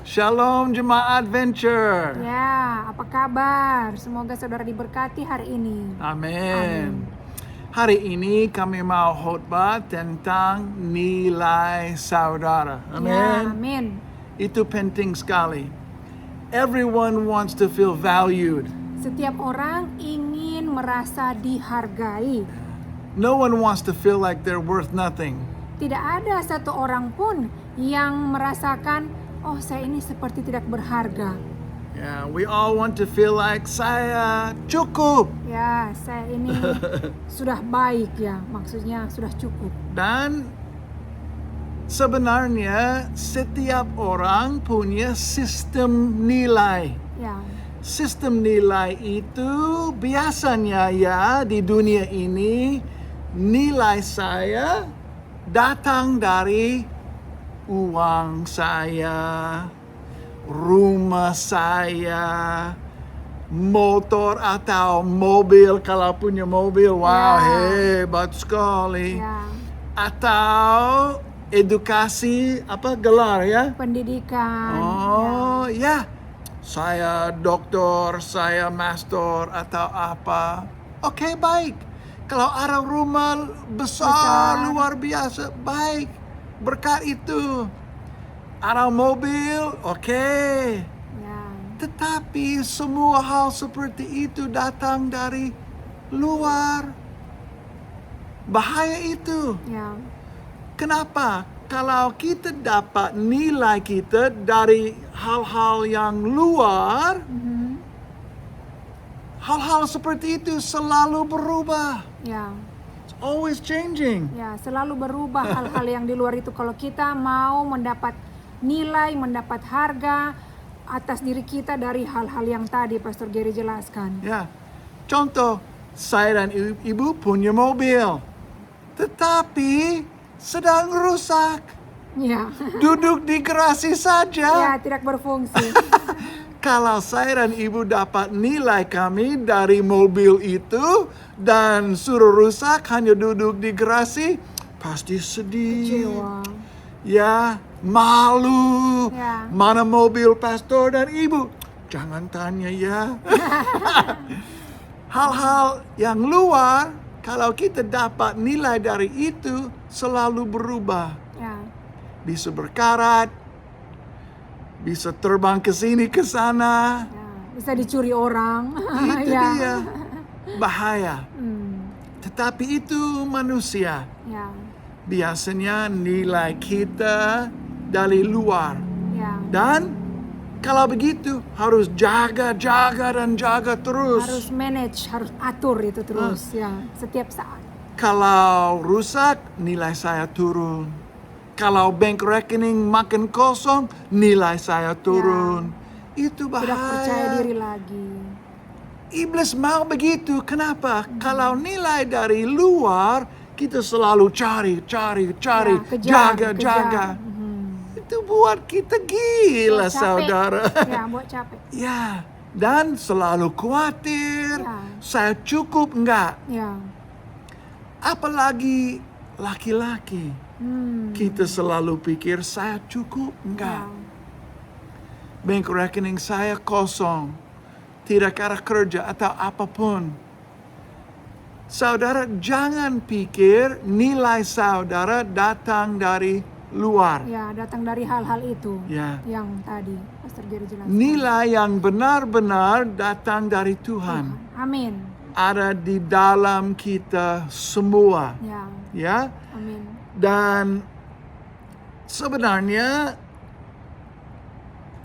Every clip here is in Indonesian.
Shalom Jemaat Venture. Ya, apa kabar? Semoga saudara diberkati hari ini. Amin. Hari ini kami mau khotbah tentang nilai saudara. Amin. Ya, amin. Itu penting sekali. Everyone wants to feel valued. Setiap orang ingin merasa dihargai. No one wants to feel like they're worth nothing. Tidak ada satu orang pun yang merasakan, oh saya ini seperti tidak berharga. Yeah, we all want to feel like saya cukup. Ya, saya ini sudah baik ya, maksudnya sudah cukup. Dan sebenarnya setiap orang punya sistem nilai. Ya, Sistem nilai itu biasanya ya di dunia ini nilai saya datang dari uang saya, rumah saya, motor atau mobil kalau punya mobil, wow hebat sekali. ya, Atau edukasi gelar ya? pendidikan. Oh ya, saya doktor, saya master atau apa. Oke, baik. Kalau ada rumah besar, luar biasa, baik. Berkat itu. Ada mobil, oke. Ya, Tetapi semua hal seperti itu datang dari luar. Bahaya itu. ya, Kenapa? Kalau kita dapat nilai kita dari hal-hal yang luar, hal-hal seperti itu selalu berubah. ya. It's always changing. Ya, selalu berubah hal-hal yang di luar itu. Kalau kita mau mendapat nilai, mendapat harga atas diri kita dari hal-hal yang tadi Pastor Gary jelaskan. Ya, contoh, saya dan ibu punya mobil, tetapi sedang rusak. Ya, Duduk di garasi ya saja. tidak berfungsi. Kalau saya dan ibu dapat nilai kami dari mobil itu dan suruh rusak hanya duduk di garasi, pasti sedih. Kecewa. Ya, malu. Ya. Mana mobil pastor dan ibu? Jangan tanya ya. Hal-hal yang luar, kalau kita dapat nilai dari itu, selalu berubah. Ya, Bisa berkarat, bisa terbang ke sini ke sana. ya. Bisa dicuri orang. Itu Ya. dia. Bahaya. Hmm, Tetapi itu manusia. ya, Biasanya nilai kita dari luar. ya. Dan kalau begitu harus jaga dan jaga terus. Harus manage, harus atur itu terus ya, setiap saat. Kalau rusak, nilai saya turun. Kalau bank rekening makin kosong, nilai saya turun. Itu bahaya. Tidak percaya diri lagi. Iblis mau begitu. Kenapa? Kalau nilai dari luar, kita selalu cari, Ya, kejar. jaga. Mhm. Itu buat kita gila, Buat capek. saudara. Ya, buat capek. Ya, dan selalu khawatir. Ya. Saya cukup enggak? Ya. Apalagi laki-laki. Hmm. Kita selalu pikir saya cukup Ya. enggak? Bank rekening saya kosong. Tidak ada kerja atau apapun. Saudara jangan pikir nilai saudara datang dari luar. Ya, datang dari hal-hal itu Ya. yang tadi Pastor Gary jelaskan. Nilai yang benar-benar datang dari Tuhan. Amin. Ada di dalam kita semua. Ya, Ya. amin. Dan sebenarnya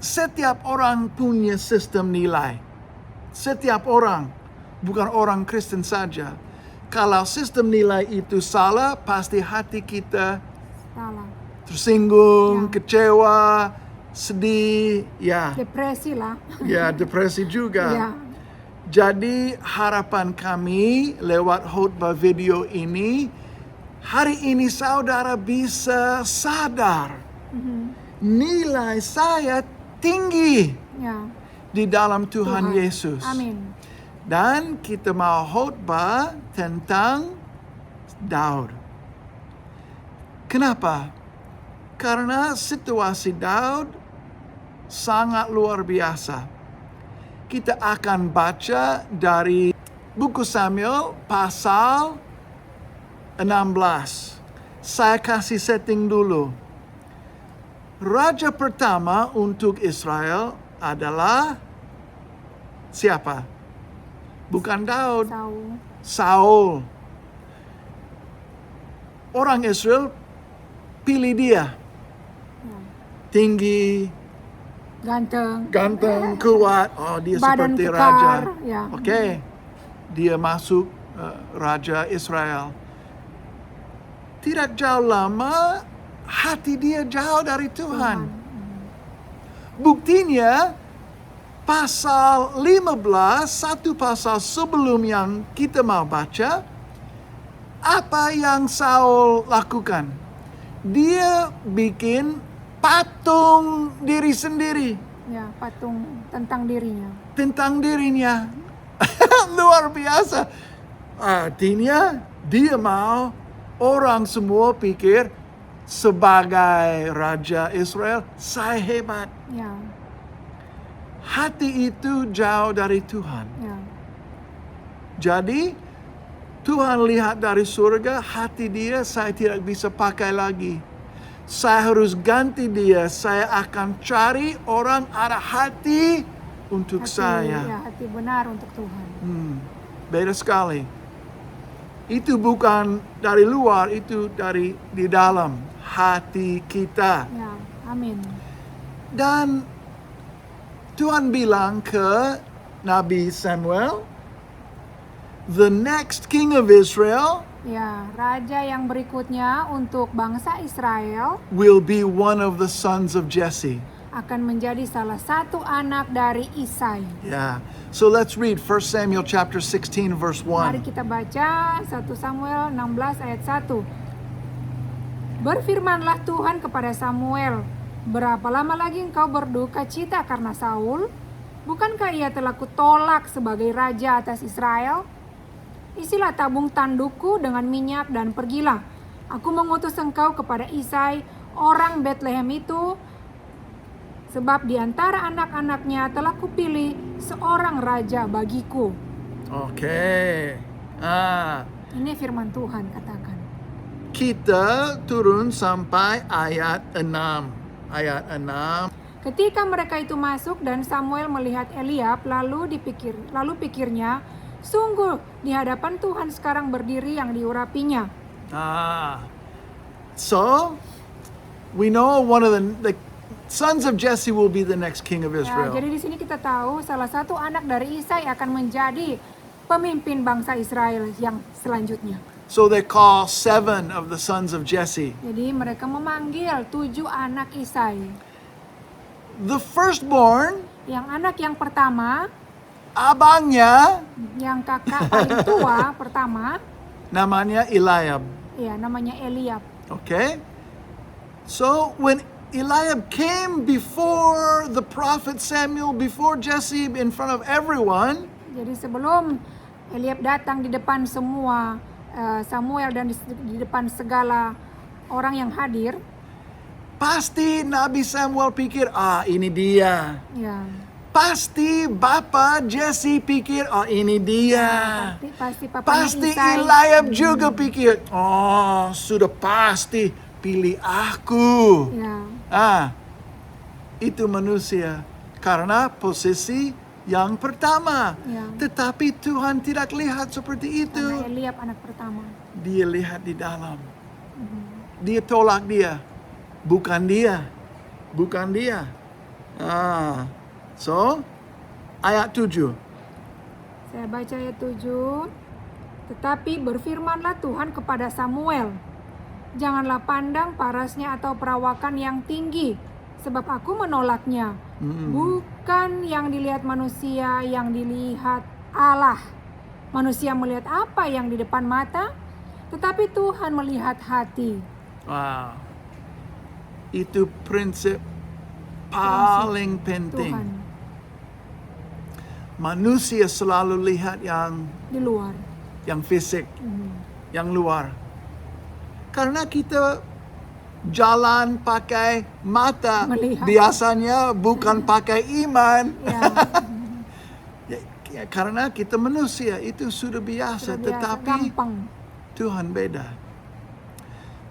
setiap orang punya sistem nilai. Setiap orang, bukan orang Kristen saja. Kalau sistem nilai itu salah, pasti hati kita Salah. tersinggung, Ya. kecewa, sedih, ya, Depresi lah. ya depresi juga. Ya. Jadi harapan kami lewat khotbah video ini, hari ini saudara bisa sadar nilai saya tinggi Ya. di dalam Tuhan Yesus. Amin. Dan kita mau khotbah tentang Daud. Kenapa? Karena situasi Daud sangat luar biasa. Kita akan baca dari buku Samuel pasal 16. Saya kasih setting dulu. Raja pertama untuk Israel adalah siapa? Bukan Daud, Saul. Orang Israel pilih dia. Tinggi, ganteng, kuat. Oh, dia badan seperti kekar, raja. ya. Oke. Dia masuk raja Israel. Tidak jauh lama hati dia jauh dari Tuhan. Buktinya pasal 15, satu pasal sebelum yang kita mau baca, apa yang Saul lakukan? Dia bikin patung diri sendiri. Ya, patung tentang dirinya. Tentang dirinya. Luar biasa. Artinya dia mau orang semua pikir sebagai Raja Israel, saya hebat. Ya, Hati itu jauh dari Tuhan. ya. Jadi Tuhan lihat dari surga, hati dia saya tidak bisa pakai lagi. Saya harus ganti dia. Saya akan cari orang ada hati untuk saya. Ya, hati benar untuk Tuhan. Beda sekali. Itu bukan dari luar, itu dari di dalam hati kita. Ya, amin. Dan Tuhan bilang ke Nabi Samuel, the next king of Israel Ya, raja yang berikutnya untuk bangsa Israel will be one of the sons of Jesse. akan menjadi salah satu anak dari Isai. Yeah. So let's read 1 Samuel chapter 16 verse Mari 1. kita baca 1 Samuel 16 ayat 1. Berfirmanlah Tuhan kepada Samuel, berapa lama lagi engkau berduka cita karena Saul? Bukankah ia telah kutolak sebagai raja atas Israel? Isilah tabung tandukku dengan minyak dan pergilah. Aku mengutus engkau kepada Isai, orang Betlehem itu, sebab di antara anak-anaknya telah kupilih seorang raja bagiku. Oke. Ini firman Tuhan katakan. Kita turun sampai ayat 6. Ayat 6. Ketika mereka itu masuk dan Samuel melihat Eliab, lalu pikirnya, sungguh di hadapan Tuhan sekarang berdiri yang diurapinya. So we know one of the sons of Jesse will be the next king of Ya, Israel. jadi di sini kita tahu salah satu anak dari Isai akan menjadi pemimpin bangsa Israel yang selanjutnya. So they call 7 of the sons of Jesse. Jadi mereka memanggil 7 anak Isai. The firstborn, Yang anak yang pertama, abangnya, yang kakak paling tua pertama, namanya Eliab. ya namanya Eliab. Okay? So when Eliab came before the prophet Samuel, before Jesse, in front of everyone, Jadi sebelum Eliab datang di depan semua Samuel dan di depan segala orang yang hadir, pasti Nabi Samuel pikir, ini dia. ya Pasti Bapak Jesse pikir, ini dia. pasti papanya Pasti Isai. Eliab juga pikir, sudah pasti pilih aku. Ya, Itu manusia karena posisi yang pertama. Ya. Tetapi Tuhan tidak lihat seperti itu. karena Eliab anak pertama. Dia lihat di dalam. Dia tolak dia. Bukan dia. Bukan dia. So, ayat 7. Saya baca ayat 7. Tetapi berfirmanlah Tuhan kepada Samuel, janganlah pandang parasnya atau perawakan yang tinggi, sebab aku menolaknya. Bukan yang dilihat manusia, yang dilihat Allah. Manusia melihat apa yang di depan mata, tetapi Tuhan melihat hati. Wow. Itu prinsip paling penting. Tuhan Manusia selalu lihat yang di luar. fisik, yang luar. Karena kita jalan pakai mata. Melihat. Biasanya bukan pakai iman. Ya, Ya, karena kita manusia itu sudah biasa. sudah biasa, Tetapi gampang. Tuhan beda.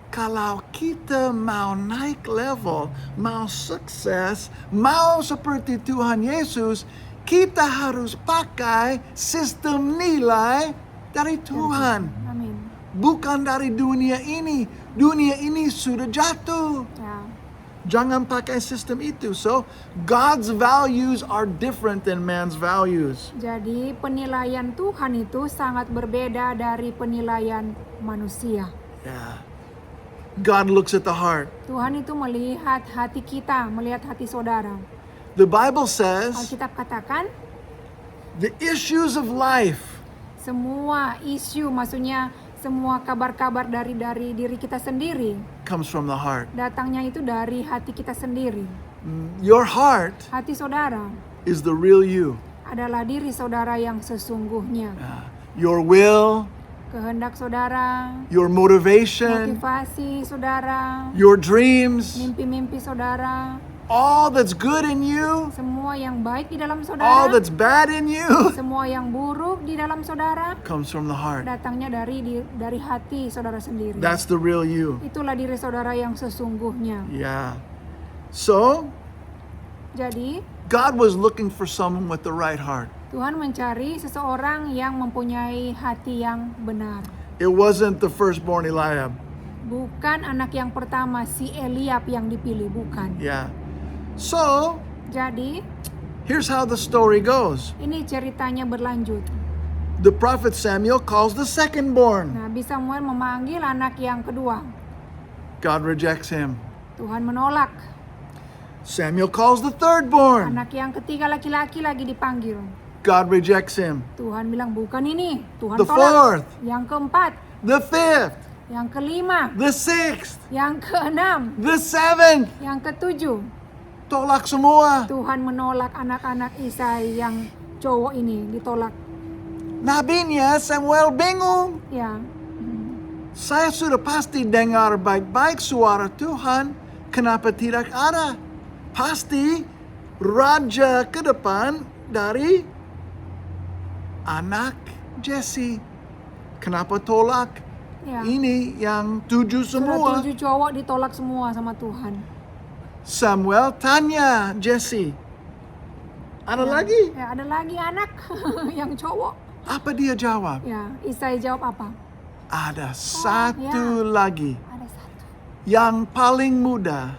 Kalau kita mau naik level, mau sukses, mau seperti Tuhan Yesus, kita harus pakai sistem nilai dari Tuhan. Amin. Bukan dari dunia ini. Dunia ini sudah jatuh. Ya. Jangan pakai sistem itu. So, God's values are different than man's values. Jadi penilaian Tuhan itu sangat berbeda dari penilaian manusia. Yeah. God looks at the heart. Tuhan itu melihat hati kita, melihat hati saudara. The Bible says Alkitab katakan the issues of life semua isu, maksudnya semua kabar-kabar dari diri kita sendiri, comes from the heart. datangnya itu dari hati kita sendiri. Your heart Hati saudara is the real you. adalah diri saudara yang sesungguhnya. Your will, Kehendak saudara, your motivation, motivasi saudara, your dreams, mimpi-mimpi saudara, all that's good in you, semua yang baik di dalam all saudara, that's bad in you, semua yang buruk di dalam saudara, comes from the heart. datangnya dari hati saudara sendiri. That's the real you. Itulah diri saudara yang sesungguhnya. Yeah. So, Jadi, God was looking for someone with the right heart. Tuhan mencari seseorang yang mempunyai hati yang benar. It wasn't the firstborn Eliab. Bukan anak yang pertama si Eliab yang dipilih, bukan. Yeah. So, Jadi, here's how the story goes. ini ceritanya berlanjut. The prophet Samuel calls the secondborn. Nabi Samuel memanggil anak yang kedua. God rejects him. Tuhan menolak. Samuel calls the thirdborn. Anak yang ketiga laki-laki lagi dipanggil. God rejects him. Tuhan bilang bukan ini. Tuhan The tolak. fourth, Yang keempat, the fifth, yang kelima, the sixth, yang keenam, the seventh. yang ketujuh. Tolak semua. Tuhan menolak anak-anak Isai yang cowok ini, ditolak. Nabinya Samuel bingung. Ya, Saya sudah pasti dengar baik-baik suara Tuhan. Kenapa tidak ada? Pasti raja ke depan dari anak Jesse. Kenapa tolak? ya. Ini yang 7 Sudah semua. 7 cowok ditolak semua sama Tuhan. Samuel tanya Jesse. Ada lagi? Ya, ada lagi anak yang cowok. Apa dia jawab? Ya, Isai jawab apa? Ada satu lagi. Ada satu. Yang paling muda.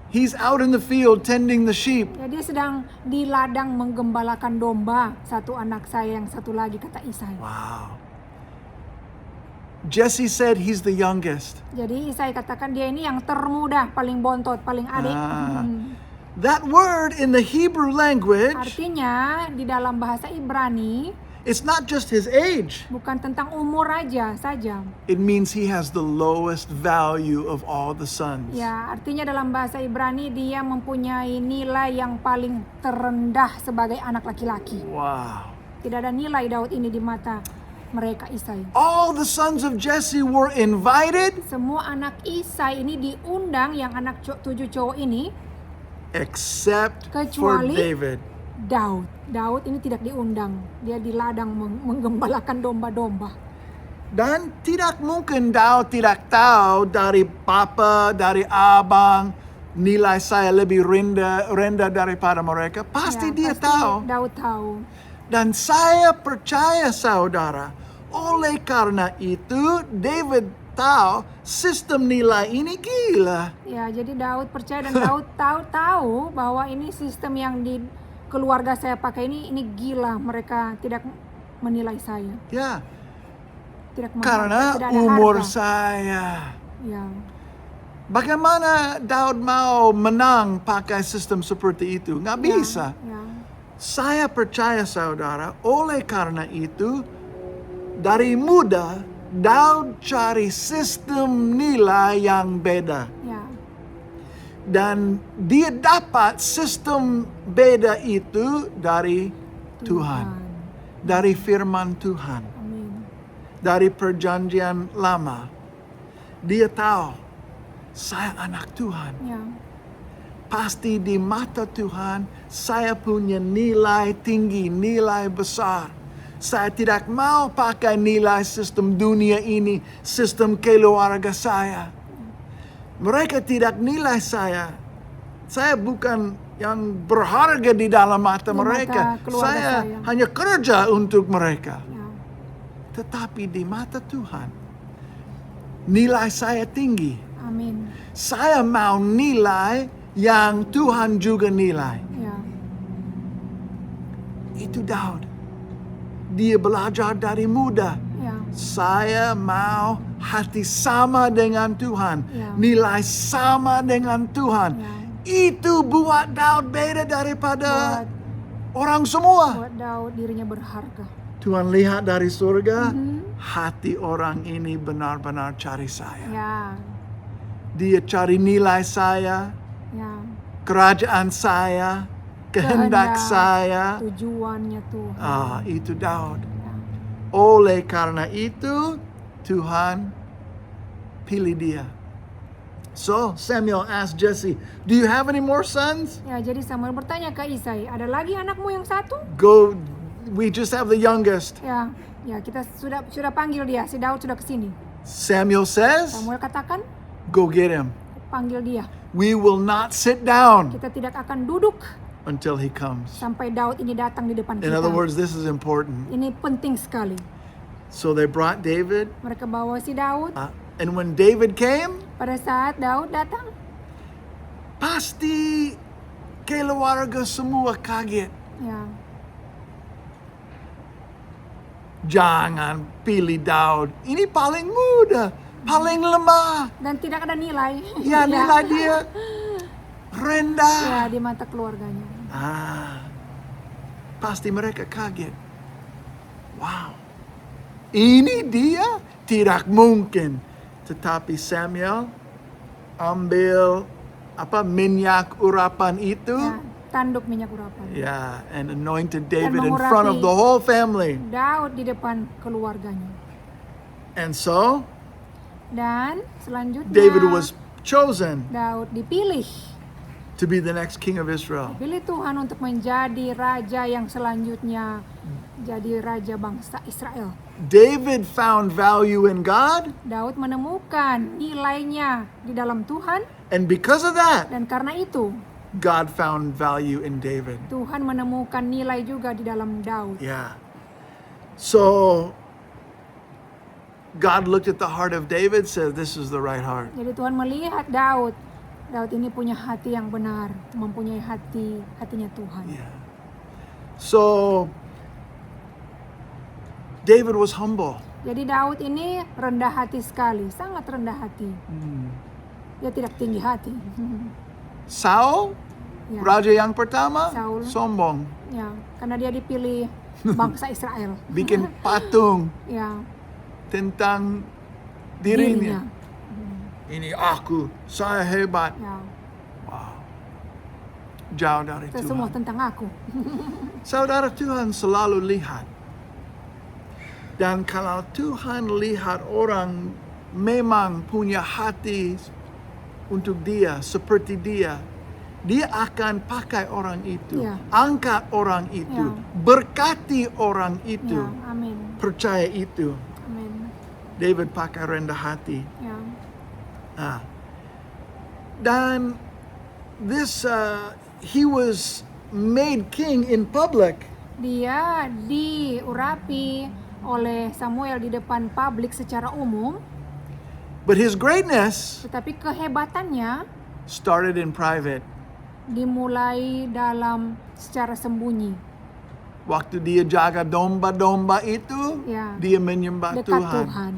He's out in the field tending the sheep. Ya, dia sedang di ladang menggembalakan domba. Satu anak saya, yang satu lagi, kata Isai. Wow. Jesse said he's the youngest. Jadi Isai katakan dia ini yang termuda, paling bontot, paling adik. That word in the Hebrew language, Artinya di dalam bahasa Ibrani it's not just his age. bukan tentang umur aja saja. It means he has the lowest value of all the sons. Ya, artinya dalam bahasa Ibrani dia mempunyai nilai yang paling terendah sebagai anak laki-laki. Wow. Tidak ada nilai Daud ini di mata mereka Isai. All the sons of Jesse were invited Semua anak Isai ini diundang, yang anak 7 cowok ini, except for Kecuali- David. Daud. Daud ini tidak diundang. Dia di ladang menggembalakan domba-domba. Dan tidak mungkin Daud tidak tahu dari papa, dari abang, nilai saya lebih rendah daripada mereka. Pasti dia tahu. Daud tahu. Dan saya percaya saudara, oleh karena itu David tahu sistem nilai ini gila. Ya, jadi Daud percaya dan Daud tahu bahwa ini sistem yang di keluarga saya pakai ini gila. Mereka tidak menilai saya. Ya, Tidak karena tidak ada umur harga. saya. Ya. Bagaimana Daud mau menang pakai sistem seperti itu? Nggak bisa. Ya. Saya percaya saudara, oleh karena itu dari muda Daud cari sistem nilai yang beda. Ya. Dan dia dapat sistem beda itu dari Tuhan. Dari firman Tuhan. Amin. Dari perjanjian lama. Dia tahu saya anak Tuhan. Ya. Pasti di mata Tuhan, saya punya nilai tinggi, nilai besar. Saya tidak mau pakai nilai sistem dunia ini, sistem keluarga saya. Mereka tidak nilai saya. Saya bukan yang berharga di dalam mata Di mata mereka. keluarga Saya saya. hanya kerja untuk mereka. Ya. Tetapi di mata Tuhan, nilai saya tinggi. Amin. Saya mau nilai yang Tuhan juga nilai. Ya. Itu Daud. Dia belajar dari muda. Ya. Saya mau hati sama dengan Tuhan. Ya. Nilai sama dengan Tuhan. Ya. Itu buat Daud beda daripada Buat, orang semua. buat Daud dirinya berharga. Tuhan lihat dari surga, hati orang ini benar-benar cari saya. Ya. Dia cari nilai saya, Ya. kerajaan saya, kehendak saya. Tujuannya Tuhan. Itu Daud. Ya. Oleh karena itu, Tuhan pilih dia. So, Samuel asked Jesse, "Do you have any more sons?" Ya, jadi Samuel bertanya ke Isai, ada lagi anakmu yang satu? Go, we just have the youngest. Ya, ya kita sudah panggil dia, si Daud sudah kesini. Samuel says, Samuel katakan, "Go get him. panggil dia. We will not sit down Kita tidak akan duduk until he comes." sampai Daud ini datang di depan In kita. other words, this is important. Ini penting sekali. So they brought David, Mereka bawa si Daud. and when David came, Pada saat Daud datang, pasti keluarga semua kaget. ya, Jangan pilih Daud. Ini paling muda, paling lemah. dan tidak ada nilai. Ya, nilai dia rendah. Ya, di mata keluarganya. Pasti mereka kaget. Wow. Ini dia? Tidak mungkin. Tetapi Samuel ambil minyak urapan itu. Ya, tanduk minyak urapan. Yeah, and anointed David in mengurapi front of the whole family. Daud di depan keluarganya. And so, Dan selanjutnya David was chosen Daud dipilih. to be the next king of Israel. Pilih Tuhan untuk menjadi raja yang selanjutnya jadi raja bangsa Israel. David found value in God, Daud menemukan nilainya di dalam Tuhan, and because of that, dan karena itu God found value in David. Tuhan menemukan nilai juga di dalam Daud. Yeah. So, God looked at the heart of David, said, "This is the right heart." Jadi Tuhan melihat Daud. Daud ini punya hati yang benar, mempunyai hatinya Tuhan. Yeah. So, David was humble. Jadi Daud ini rendah hati sekali, sangat rendah hati. Dia tidak tinggi hati. Saul, Ya. raja yang pertama, Saul. sombong. Ya, karena dia dipilih bangsa Israel. Bikin patung Ya, tentang dirinya. Ini aku, saya hebat. Ya, Wow. Jauh dari itu semua Tuhan. tentang aku. Saudara, Tuhan selalu lihat. Dan kalau Tuhan lihat orang memang punya hati untuk dia, seperti dia akan pakai orang itu, Ya. angkat orang itu, Ya. berkati orang itu, Ya, amin. percaya itu. Amin. David pakai rendah hati. Ya. Dan he was made king in public. Dia diurapi oleh Samuel di depan publik secara umum, But his greatness tetapi kehebatannya started in private. dimulai secara sembunyi, Waktu dia jaga domba-domba itu, Ya. dia menyembah dekat Tuhan. Tuhan.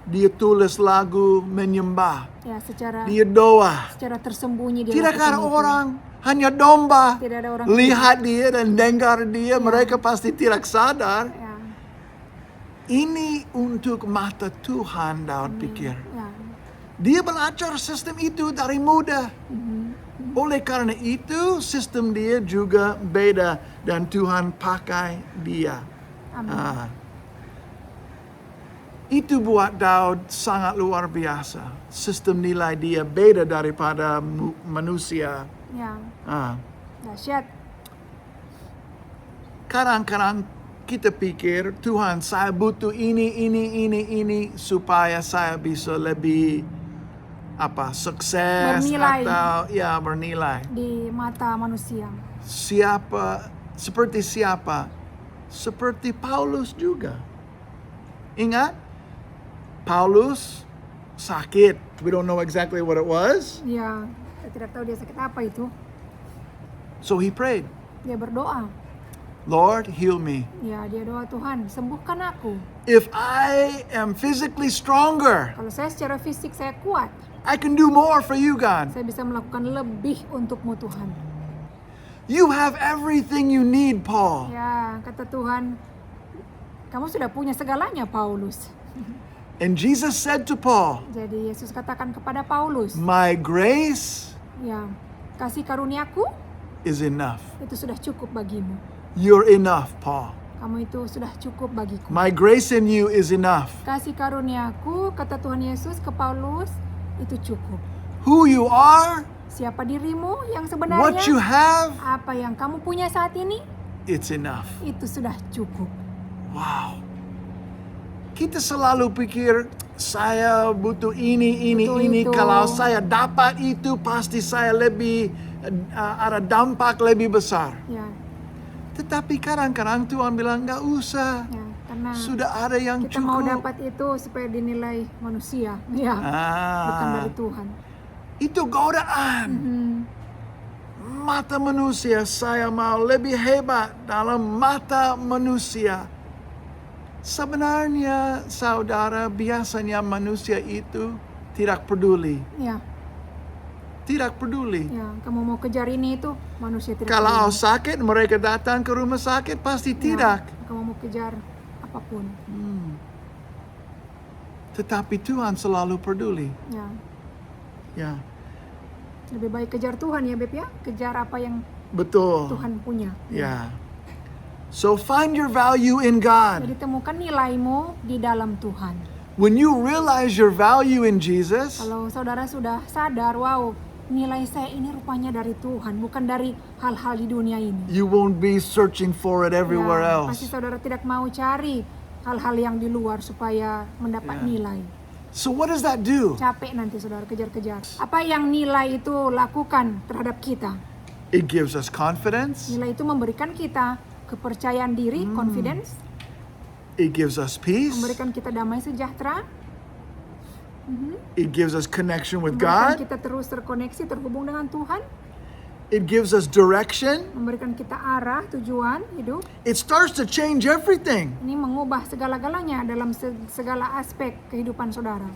Dia tulis lagu menyembah. Ya, secara Dia doa. tersembunyi dia Tidak lakukan ada itu. orang, hanya domba. Tidak ada orang Lihat dia dan dengar dia, mereka pasti tidak sadar. Ya, Ini untuk mata Tuhan, Daud pikir. ya. Dia belajar sistem itu dari muda. Oleh karena itu, sistem dia juga beda dan Tuhan pakai dia. Amin. Itu buat Daud sangat luar biasa. Sistem nilai dia beda daripada manusia. Ya, Ah. dahsyat. Kadang-kadang kita pikir, Tuhan saya butuh ini supaya saya bisa lebih sukses Bernilai. atau bernilai. Di mata manusia. Seperti siapa? Seperti Paulus juga. Ingat? Paulus sakit. We don't know exactly what it was. Ya, saya tidak tahu dia sakit apa itu. So he prayed, Dia berdoa. Lord, heal me. Ya, dia doa, Tuhan, sembuhkan aku. If I am physically stronger, Kalau saya secara fisik saya kuat, I can do more for you, God. saya bisa melakukan lebih untukmu, Tuhan. You have everything you need, Paul. Ya, kata Tuhan, kamu sudah punya segalanya, Paulus. And Jesus said to Paul, Jadi Yesus katakan kepada Paulus, my grace ya, kasih karuniaku is enough. itu sudah cukup bagimu. You're enough, Paul. Kamu itu sudah cukup bagiku. My grace in you is enough. Kasih karuniaku, kata Tuhan Yesus ke Paulus, itu cukup. Who you are, Siapa dirimu yang what sebenarnya, you have, apa yang kamu punya saat ini, it's enough. itu sudah cukup. Wow. Kita selalu pikir, saya butuh ini. Butuh itu. Kalau saya dapat itu, pasti saya lebih ada dampak lebih besar. Ya, Tetapi kadang-kadang Tuhan bilang, nggak usah. ya, karena Sudah ada yang kita mau cukup. dapat itu supaya dinilai manusia, ya, bukan dari Tuhan. Itu godaan. Mata manusia, saya mau lebih hebat dalam mata manusia. Sebenarnya, saudara, biasanya manusia itu tidak peduli. Ya, Tidak peduli. ya, kamu mau kejar ini itu manusia tidak Kalau peduli. sakit, mereka datang ke rumah sakit, pasti tidak. Ya, kamu mau kejar apapun. Tetapi Tuhan selalu peduli. Ya, Ya, lebih baik kejar Tuhan ya, Beb ya. Kejar apa yang betul. Tuhan punya. Ya. So find your value in God. Jadi temukan nilaimu di dalam Tuhan. When you realize your value in Jesus, Kalau saudara sudah sadar, wow, nilai saya ini rupanya dari Tuhan, bukan dari hal-hal di dunia ini. you won't be searching for it everywhere Ya, pasti else. saudara tidak mau cari hal-hal yang di luar supaya mendapat Ya. nilai. So what does that do? Capek nanti saudara kejar-kejar. Apa yang nilai itu lakukan terhadap kita? It gives us confidence. Nilai itu memberikan kita kepercayaan diri, confidence, It gives us peace. memberikan kita damai sejahtera, It gives us connection with memberikan God. kita terus terkoneksi, terhubung dengan Tuhan, It gives us direction. memberikan kita arah, tujuan hidup. It starts to change everything. Ini mengubah segala-galanya dalam segala aspek kehidupan saudara.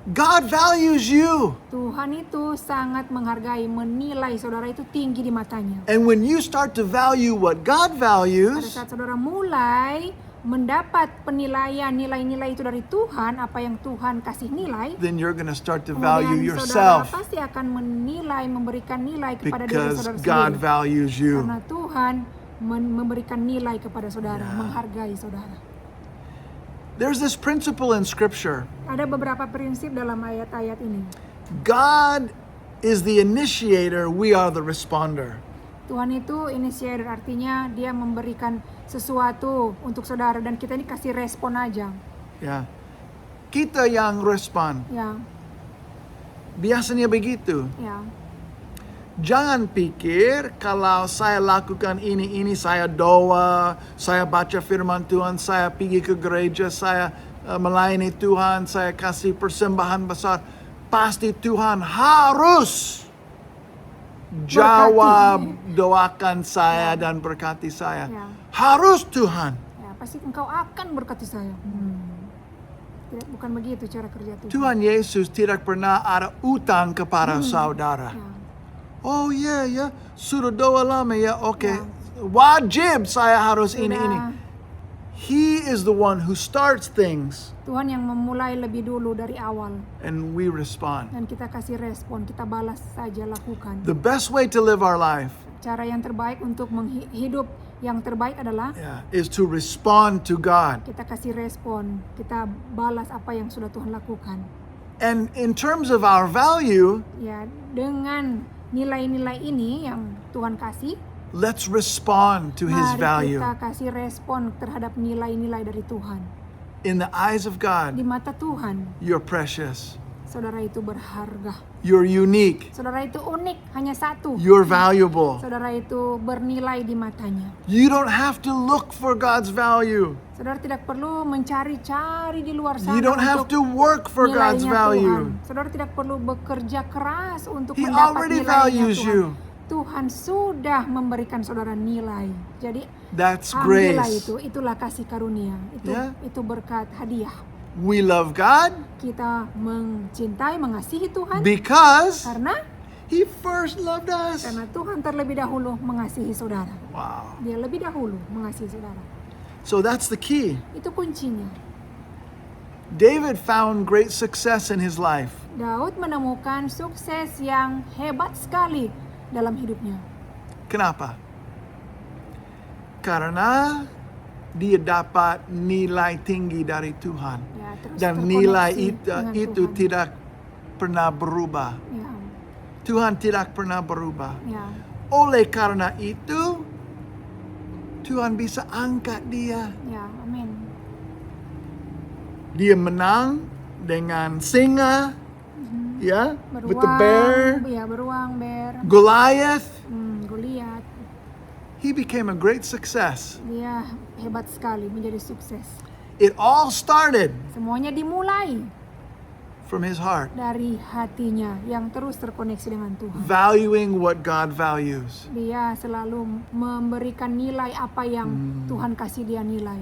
God values you. Tuhan itu sangat menghargai, menilai saudara itu tinggi di matanya. And when you start to value what God Pada values, saat saudara mulai mendapat penilaian nilai-nilai itu dari Tuhan, apa yang Tuhan kasih nilai, then you're going to start to value kemudian saudara yourself pasti akan menilai, memberikan nilai kepada diri because saudara God sendiri. values you. Karena Tuhan memberikan nilai kepada saudara, menghargai saudara. There's this principle in Scripture. Ada beberapa prinsip dalam ayat-ayat ini. God is the initiator, we are the responder. Tuhan itu initiator, artinya dia memberikan sesuatu untuk saudara dan kita ini kasih respon aja. Ya. Kita yang respon. Ya, Biasanya begitu. ya. Jangan pikir kalau saya lakukan ini saya doa, saya baca firman Tuhan, saya pergi ke gereja, saya melayani Tuhan, saya kasih persembahan besar. Pasti Tuhan harus jawab doakan saya dan berkati saya. Ya. Harus Tuhan. Ya, pasti engkau akan berkati saya. Tidak, bukan begitu cara kerja Tuhan. Tuhan Yesus tidak pernah ada utang kepada saudara. Ya. Oh ya, sudah doa lama ya, oke. Ya. Wajib saya harus ini. Sudah. He is the one who starts things Tuhan yang memulai lebih dulu dari awal and we respond. dan kita kasih respon, kita balas saja, lakukan. The best way to live our life Cara yang terbaik untuk hidup yang terbaik adalah is to respond to God. kita kasih respon, kita balas apa yang sudah Tuhan lakukan. And in terms of our value, Ya, dengan nilai-nilai ini yang Tuhan kasih, let's respond to His mari value. kita kasih respon terhadap nilai-nilai dari Tuhan. In the eyes of Di God, mata Tuhan, you're precious. saudara itu berharga. You're unique. Saudara itu unik, hanya satu. You're valuable. Saudara itu bernilai di matanya. You don't have to look for God's value. Saudara tidak perlu mencari-cari di luar sana You don't have untuk to work for God's nilainya value. Tuhan. Saudara tidak perlu bekerja keras untuk He mendapat already nilainya values Tuhan. you. Tuhan sudah memberikan saudara nilai. Jadi That's ambillah grace. itulah kasih karunia. Ya. Itu berkat hadiah. We love God Kita mencintai, mengasihi Tuhan because karena He first loved us. Tuhan terlebih dahulu mengasihi saudara. Wow. Dia lebih dahulu mengasihi saudara. So that's the key. Itu kuncinya. David found great success in his life. Daud menemukan sukses yang hebat sekali dalam hidupnya. Kenapa? Karena dia dapat nilai tinggi dari Tuhan. Ya, terus Dan terkoneksi nilai dengan itu Tuhan. tidak pernah berubah. Ya, Tuhan tidak pernah berubah. ya, Oleh karena itu, Tuhan bisa angkat dia. ya, amin. Dia menang dengan singa, ya, with the Beruang, bear, ya beruang, bear, Goliath. Goliat. He became a great success. Dia hebat sekali menjadi sukses. It all started Semuanya dimulai from his heart, dari hatinya yang terus terkoneksi dengan Tuhan. valuing what God values. Dia selalu memberikan nilai apa yang Tuhan kasih dia nilai.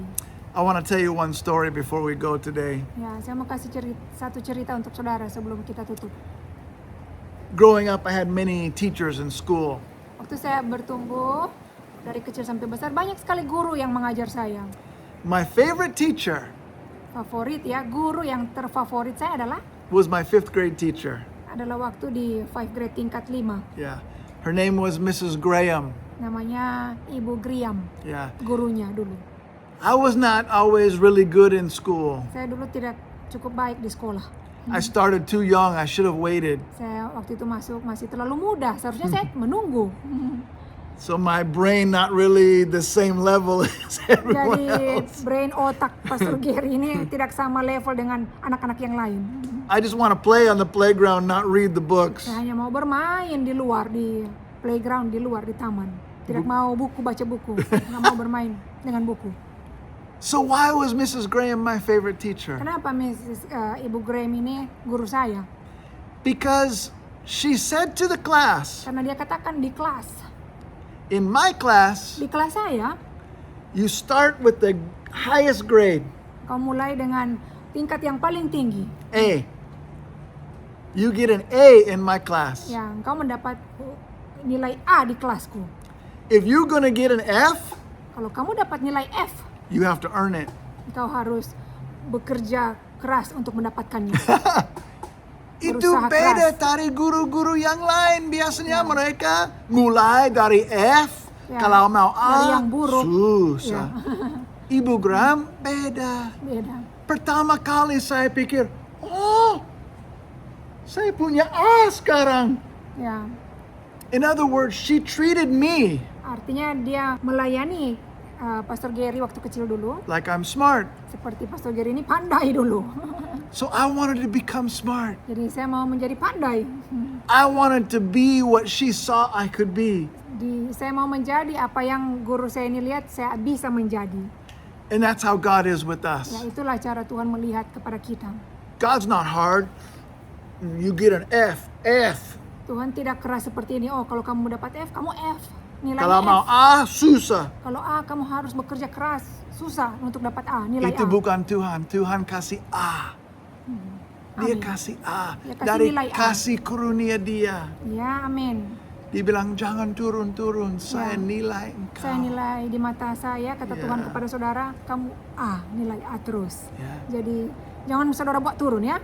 I want to tell you one story before we go today. Ya, saya mau kasih satu cerita untuk saudara sebelum kita tutup. Growing up, I had many teachers in school. Waktu saya bertumbuh dari kecil sampai besar, banyak sekali guru yang mengajar saya. My favorite teacher Favorit ya, guru yang terfavorit saya was my 5th grade teacher. adalah waktu di 5 grade tingkat 5. Yeah. Her name was Mrs. Graham. Namanya Ibu Griam, Yeah. gurunya dulu. I was not always really good in school. Saya dulu tidak cukup baik di sekolah. I started too young. I should have waited. Saya waktu itu masuk masih terlalu muda, seharusnya saya menunggu. So my brain not really the same level as everyone Jadi else. brain otak Pastor Gary ini tidak sama level dengan anak-anak yang lain. I just want to play on the playground, not read the books. Saya hanya mau bermain di luar, di playground, di luar, di taman. Tidak mau baca buku, nggak mau bermain dengan buku. So why was Mrs. Graham my favorite teacher? Kenapa Ibu Graham ini guru saya? Because she said to the class, Karena dia katakan di kelas in my class, saya, you start with the highest grade, kau mulai dengan tingkat yang paling tinggi. A. You get an A in my class. Ya, kau mendapat nilai A di kelasku. If you're gonna get an F, Kalau kamu dapat nilai F, you have to earn it. kau harus bekerja keras untuk mendapatkannya. Itu Berusaha beda keras. dari guru-guru yang lain. Biasanya mereka mulai dari F, Ya, kalau mau dari A, yang buruk. susah. Ibu Graham beda. Beda. Pertama kali saya pikir, oh, saya punya A sekarang. Ya, In other words, she treated me artinya dia melayani Pastor Gary waktu kecil dulu. like I'm smart. Seperti Pastor Gary ini pandai dulu. So I wanted to become smart. Jadi saya mau menjadi pandai. I wanted to be what she saw I could be. Saya mau menjadi apa yang guru saya ini lihat saya bisa menjadi. And that's how God is with Ya, us. itulah cara Tuhan melihat kepada kita. God's not hard. You get an F, F. Tuhan tidak keras seperti ini. Oh, kalau kamu dapat F, kamu F. Nilainya Kalau mau F. A, susah. Kalau A, kamu harus bekerja keras. Susah untuk dapat A, nilai Itu A. bukan Tuhan. Tuhan kasih A. Dia Amin. kasih A. Dia kasih Dari nilai A. kasih karunia dia. Ya, amin. Dia bilang jangan turun-turun. Saya nilai engkau. Saya nilai di mata saya, kata Ya. Tuhan kepada saudara, kamu A, nilai A terus. Ya. Jadi, jangan saudara buat turun ya.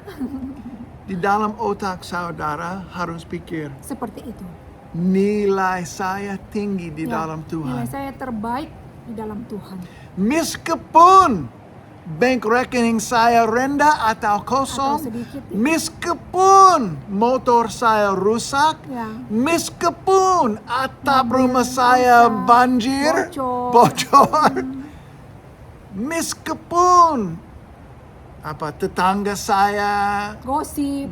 Di dalam otak saudara harus pikir. Seperti itu. Nilai saya tinggi di Ya, dalam nilai Tuhan. saya terbaik di dalam Tuhan. Meskipun bank rekening saya rendah atau kosong, Atau sedikit, ya. meskipun motor saya rusak, Ya. meskipun atap Mobil rumah saya rusak, banjir, bocor, meskipun tetangga saya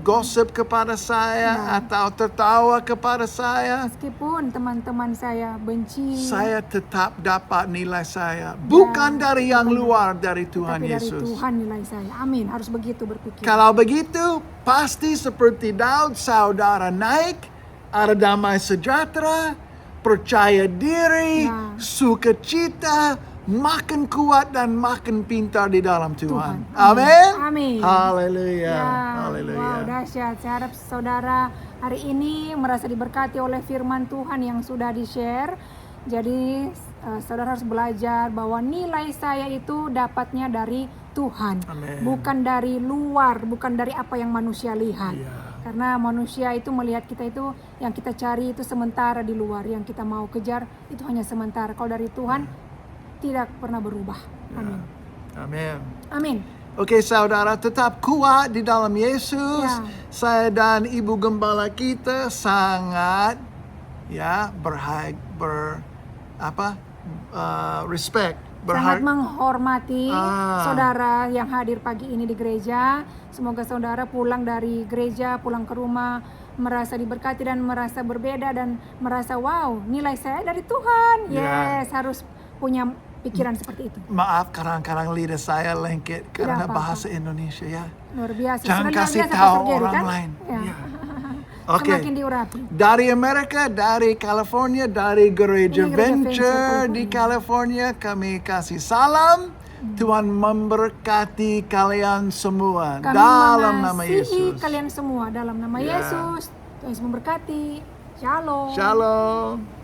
gosip kepada saya atau tertawa kepada saya, Meskipun teman-teman saya benci, saya tetap dapat nilai saya. Bukan dari yang luar, dari Tuhan tapi dari Yesus. Tuhan nilai saya. Amin. Harus begitu berpikir. Kalau begitu, pasti seperti Daud, saudara naik, ada damai sejahtera, percaya diri, Ya. sukacita, makin kuat dan makin pintar di dalam Tuhan. Tuhan. Amin. Amin. Haleluya. Ya, Haleluya. wow, dahsyat. Saya harap saudara hari ini merasa diberkati oleh firman Tuhan yang sudah di-share. Jadi saudara harus belajar bahwa nilai saya itu dapatnya dari Tuhan, Amin. bukan dari luar, bukan dari apa yang manusia lihat. Iya. Karena manusia itu melihat kita itu, yang kita cari itu sementara di luar, yang kita mau kejar itu hanya sementara. Kalau dari Tuhan tidak pernah berubah. Amin. Amin. Amin. Oke saudara, tetap kuat di dalam Yesus. Ya. Saya dan Ibu Gembala kita sangat respect, Sangat menghormati saudara yang hadir pagi ini di gereja. Semoga saudara pulang dari gereja, pulang ke rumah merasa diberkati dan merasa berbeda dan merasa wow, nilai saya dari Tuhan. Ya. Yes, harus punya pikiran seperti itu. Maaf kadang-kadang lidah saya lengket karena apa-apa. bahasa Indonesia ya. Luar biasa. Jangan Sudah luar kasih biasa, tahu Pastor Gary, orang kan? lain. Ya. Ya. Oke. Semakin diurapi. Dari Amerika, dari California, dari Gereja Ini Gereja Venture Venture di California, kami kasih salam. Tuhan memberkati kalian semua Kami dalam nama mengasihi Yesus. kalian semua dalam nama Ya. Yesus. Tuhan Yesus memberkati. Shalom. Shalom.